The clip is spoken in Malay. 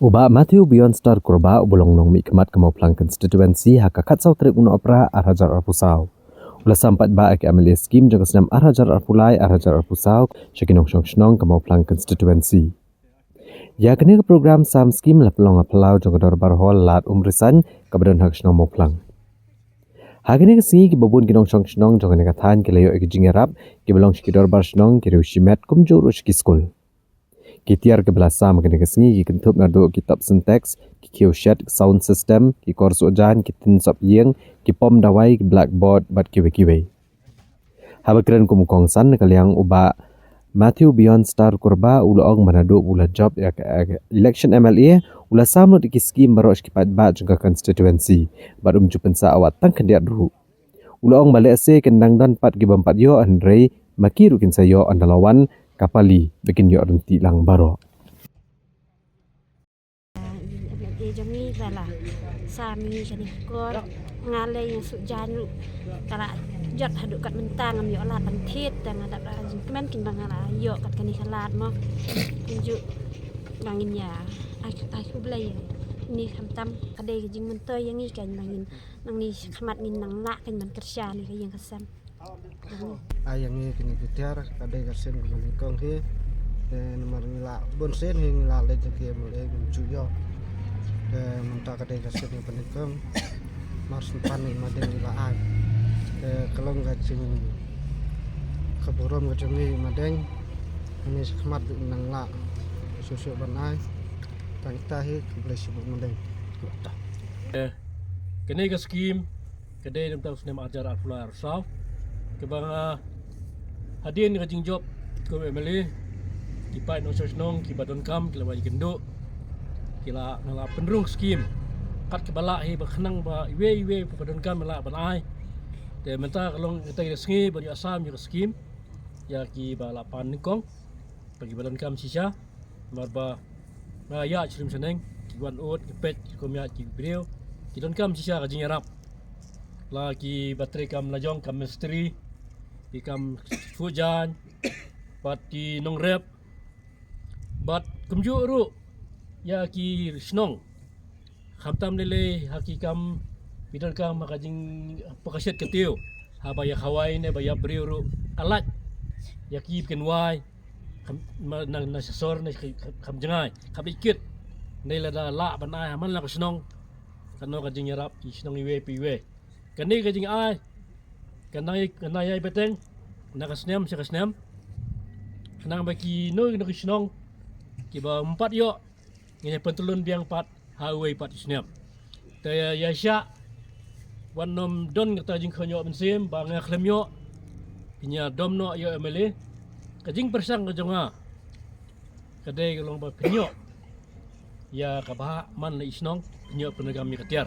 Uba Matthew Beyond Star Kurba ubulong nong mikmat kemau pelang constituency haka katsau trik una opera arhajar arpusau. Ula sampat ba ek MLA scheme jaga senam arhajar arpulai arhajar arpusau syakinong syong kemau pelang constituency. Ya kini ke program sam scheme la pelong apelau jaga dorbar hall lat umrisan kabadan hak syong mau pelang. Hakini ke singi ki babun kinong syong jaga negatan ke layo ek jingerap ki belong syki dorbar syong ki riushimet kumjur ushki school. Kitiar ke belasam kena kesengi ki kentup nado kitab sinteks ki kioshet sound system ki korso jan ki tin sop yeng ki pom dawai ki blackboard bat kiwe. Habakren kumukong san kaliang uba Matthew Beyond Star Kurba ulaong manado ula job ya election MLA ula samno di skim barosh ki pat juga constituency barum jupensa awat tang kendiat ru. Ulaong balik ase kendang dan pat ki bampat yo Andre makiru kin sayo andalawan kapali bikin yo renti lang baro. Jami bala sami jadi kor ngalai yang sujanu kala jot haduk kat mentang am yo alat pentit dan ada kemen kin bang ala yo kat kani kalat mo tunjuk bangin ya aku belai ni kamtam kadai jing mentoy yang ni kan bangin nang ni khamat ngin nang nak kan man kerja ni yang kesam ayang ni kini kitiar kadai kasen kong he nomor ngila bonsen he ngila le jeki mulai mencuyo mentak kadai kasen yang penikong mars panik madeng ngila ai kalau ngajing keburom ngajing ni madeng ini sekemat nang la susu banai tangita he boleh sibuk madeng kini ke skim kadai tentang senam ajar alfular saf kebang hadirin kajing job ko MLA kipai no sosnong ki badon kam kila bagi genduk kila ngala penrung skim kat kebala he bakhnang ba iwe badon kam la banai te menta kalong kita sengi bagi asam yo skim ya ki bala pan kong bagi badon kam sisa marba raya chirim seneng ki wan ot ki pet ki komya ki brio ki don kam sisa kajing arab lagi baterai kam lajong kam misteri ikam fujan bat ki nong rep bat kumju ru ya ki snong khamtam lele hakikam bidan kam makajing pakaset ketiu habaya khawai ne baya briu ru alat ya ki ken wai na sesor ne kham jangai kham ikit ne la la banai man la snong kano kajing yarap ki snong iwe piwe kani kajing ai kanai beteng nakasnem sikasnem kanang baki no nakisnong kiba 4 yo ngene pentulun biang 4 highway 4 snem taya yasha wanom don ngata jing khonyo bensim bang khlem yo pinya domno yo MLA kajing persang kajonga kadai long ba pinyo ya kabah man la isnong pinyo penegam mi ketiar